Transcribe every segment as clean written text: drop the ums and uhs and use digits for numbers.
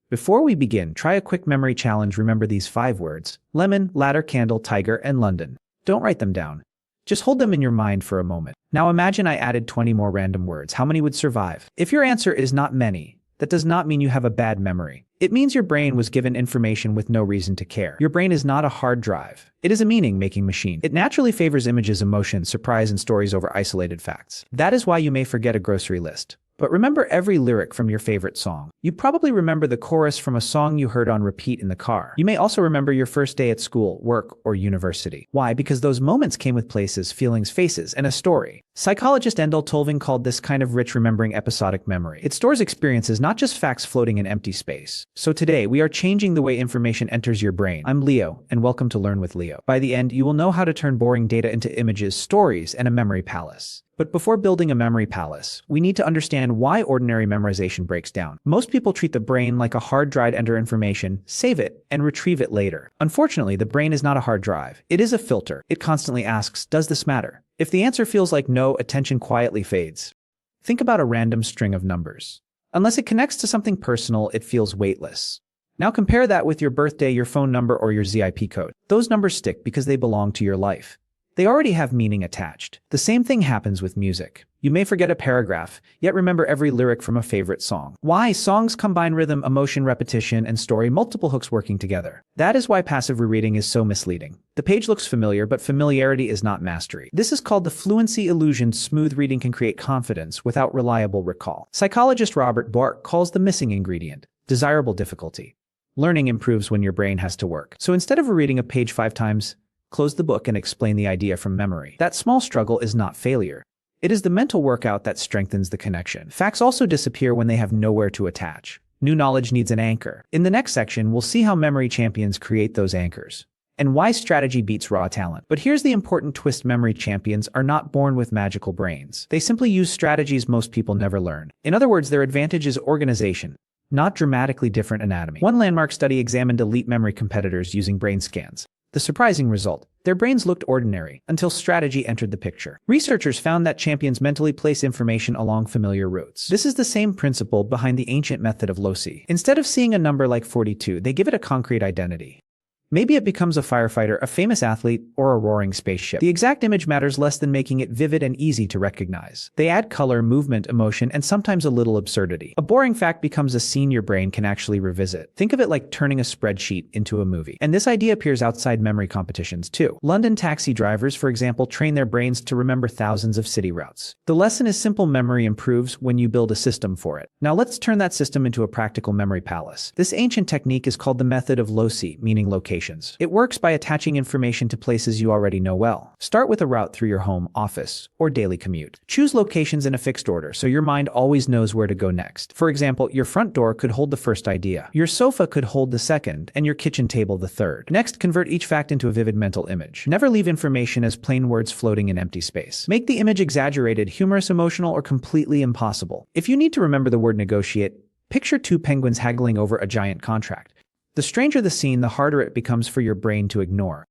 Before we begin, try a quick memory challenge. Remember these 5 words: lemon, ladder, candle, tiger, and London. Don't write them down. Just hold them in your mind for a moment. Now imagine I added 20 more random words. How many would survive? If your answer is not many, that does not mean you have a bad memory. It means your brain was given information with no reason to care. Your brain is not a hard drive. It is a meaning-making machine. It naturally favors images, emotions, surprise, and stories over isolated facts. That is why you may forget a grocery list. But remember every lyric from your favorite song. You probably remember the chorus from a song you heard on repeat in the car. You may also remember your first day at school, work, or university. Why? Because those moments came with places, feelings, faces, and a story. Psychologist Endel Tolving called this kind of rich remembering episodic memory. It stores experiences, not just facts floating in empty space. So today, we are changing the way information enters your brain. I'm Leo, and welcome to Learn with Leo. By the end, you will know how to turn boring data into images, stories, and a memory palace. But before building a memory palace, we need to understand why ordinary memorization breaks down. Most people treat the brain like a hard drive. Enter information, save it, and retrieve it later. Unfortunately, the brain is not a hard drive. It is a filter. It constantly asks, does this matter? If the answer feels like no, attention quietly fades. Think about a random string of numbers. Unless it connects to something personal, it feels weightless. Now compare that with your birthday, your phone number, or your ZIP code. Those numbers stick because they belong to your life. They already have meaning attached. The same thing happens with music. You may forget a paragraph, yet remember every lyric from a favorite song. Why? Songs combine rhythm, emotion, repetition, and story, multiple hooks working together. That is why passive rereading is so misleading. The page looks familiar, but familiarity is not mastery. This is called the fluency illusion. Smooth reading can create confidence without reliable recall. Psychologist Robert Bork calls the missing ingredient desirable difficulty. Learning improves when your brain has to work. So instead of rereading a page 5 times, close the book and explain the idea from memory. That small struggle is not failure. It is the mental workout that strengthens the connection. Facts also disappear when they have nowhere to attach. New knowledge needs an anchor. In the next section, we'll see how memory champions create those anchors and why strategy beats raw talent. But here's the important twist: memory champions are not born with magical brains. They simply use strategies most people never learn. In other words, their advantage is organization, not dramatically different anatomy. One landmark study examined elite memory competitors using brain scans. The surprising result: their brains looked ordinary until strategy entered the picture. Researchers found that champions mentally place information along familiar routes. This is the same principle behind the ancient method of loci. Instead of seeing a number like 42, they give it a concrete identity. Maybe it becomes a firefighter, a famous athlete, or a roaring spaceship. The exact image matters less than making it vivid and easy to recognize. They add color, movement, emotion, and sometimes a little absurdity. A boring fact becomes a scene your brain can actually revisit. Think of it like turning a spreadsheet into a movie. And this idea appears outside memory competitions too. London taxi drivers, for example, train their brains to remember thousands of city routes. The lesson is simple: memory improves when you build a system for it. Now let's turn that system into a practical memory palace. This ancient technique is called the method of loci, meaning location. It works by attaching information to places you already know well. Start with a route through your home, office, or daily commute. Choose locations in a fixed order so your mind always knows where to go next. For example, your front door could hold the first idea, your sofa could hold the second, and your kitchen table the third. Next, convert each fact into a vivid mental image. Never leave information as plain words floating in empty space. Make the image exaggerated, humorous, emotional, or completely impossible. If you need to remember the word negotiate, picture 2 penguins haggling over a giant contract. The stranger the scene, the harder it becomes for your brain to ignore.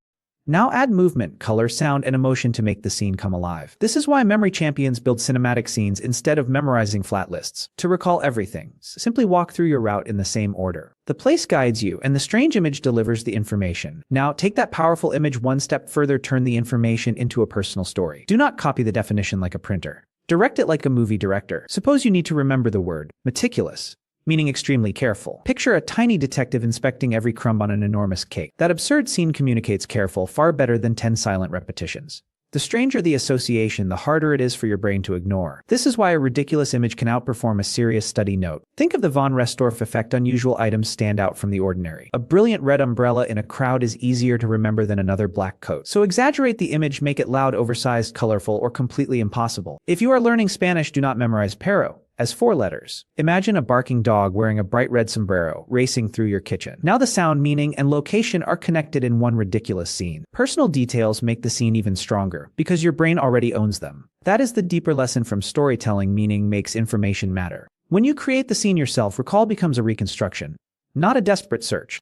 Now add movement, color, sound, and emotion to make the scene come alive. This is why memory champions build cinematic scenes instead of memorizing flat lists. To recall everything, simply walk through your route in the same order. The place guides you, and the strange image delivers the information. Now take that powerful image one step further, turn the information into a personal story. Do not copy the definition like a printer. Direct it like a movie director. Suppose you need to remember the word meticulous, meaning extremely careful. Picture a tiny detective inspecting every crumb on an enormous cake. That absurd scene communicates careful far better than 10 silent repetitions. The stranger the association, the harder it is for your brain to ignore. This is why a ridiculous image can outperform a serious study note. Think of the von Restorff effect: unusual items stand out from the ordinary. A brilliant red umbrella in a crowd is easier to remember than another black coat. So exaggerate the image, make it loud, oversized, colorful, or completely impossible. If you are learning Spanish, do not memorize pero as 4 letters. Imagine a barking dog wearing a bright red sombrero racing through your kitchen. Now the sound, meaning, and location are connected in one ridiculous scene. Personal details make the scene even stronger because your brain already owns them. That is the deeper lesson from storytelling: meaning makes information matter. When you create the scene yourself, recall becomes a reconstruction, not a desperate search.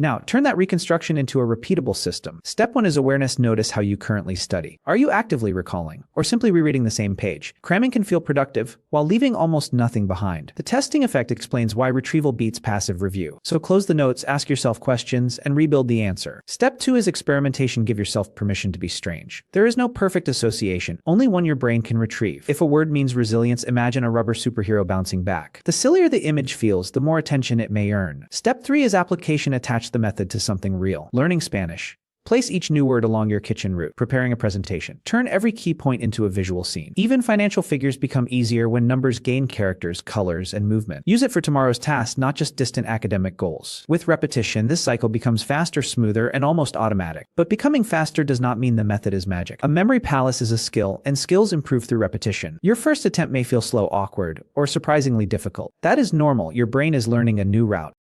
Now, turn that reconstruction into a repeatable system. Step 1 is awareness. Notice how you currently study. Are you actively recalling, or simply rereading the same page? Cramming can feel productive, while leaving almost nothing behind. The testing effect explains why retrieval beats passive review. So close the notes, ask yourself questions, and rebuild the answer. Step 2 is experimentation. Give yourself permission to be strange. There is no perfect association, only one your brain can retrieve. If a word means resilience, imagine a rubber superhero bouncing back. The sillier the image feels, the more attention it may earn. Step 3 is application. Attach the method to something real. Learning Spanish. Place each new word along your kitchen route. Preparing a presentation. Turn every key point into a visual scene. Even financial figures become easier when numbers gain characters, colors, and movement. Use it for tomorrow's tasks, not just distant academic goals. With repetition, this cycle becomes faster, smoother, and almost automatic. But becoming faster does not mean the method is magic. A memory palace is a skill, and skills improve through repetition. Your first attempt may feel slow, awkward, or surprisingly difficult. That is normal. Your brain is learning a new route.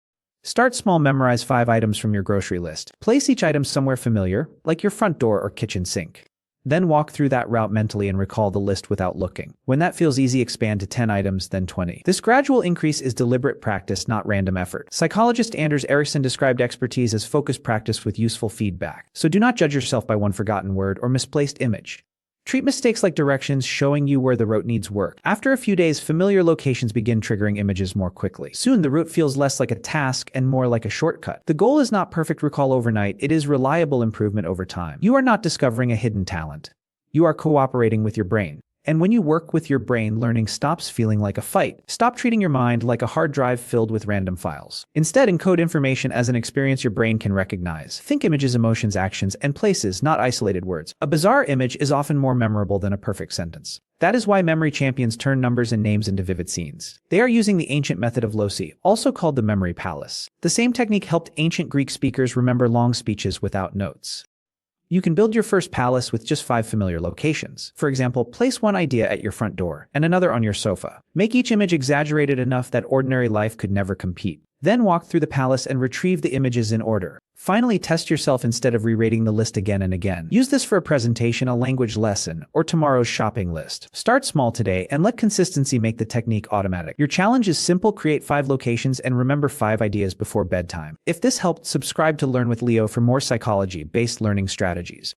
Start small. Memorize 5 items from your grocery list. Place each item somewhere familiar, like your front door or kitchen sink. Then walk through that route mentally and recall the list without looking. When that feels easy, expand to 10 items, then 20. This gradual increase is deliberate practice, not random effort. Psychologist Anders Ericsson described expertise as focused practice with useful feedback. So do not judge yourself by one forgotten word or misplaced image. Treat mistakes like directions, showing you where the route needs work. After a few days, familiar locations begin triggering images more quickly. Soon, the route feels less like a task and more like a shortcut. The goal is not perfect recall overnight, it is reliable improvement over time. You are not discovering a hidden talent. You are cooperating with your brain. And when you work with your brain, learning stops feeling like a fight. Stop treating your mind like a hard drive filled with random files. Instead, encode information as an experience your brain can recognize. Think images, emotions, actions, and places, not isolated words. A bizarre image is often more memorable than a perfect sentence. That is why memory champions turn numbers and names into vivid scenes. They are using the ancient method of loci, also called the memory palace. The same technique helped ancient Greek speakers remember long speeches without notes. You can build your first palace with just 5 familiar locations. For example, place one idea at your front door and another on your sofa. Make each image exaggerated enough that ordinary life could never compete. Then walk through the palace and retrieve the images in order. Finally, test yourself instead of rereading the list again and again. Use this for a presentation, a language lesson, or tomorrow's shopping list. Start small today and let consistency make the technique automatic. Your challenge is simple: create 5 locations and remember 5 ideas before bedtime. If this helped, subscribe to Learn with Leo for more psychology-based learning strategies.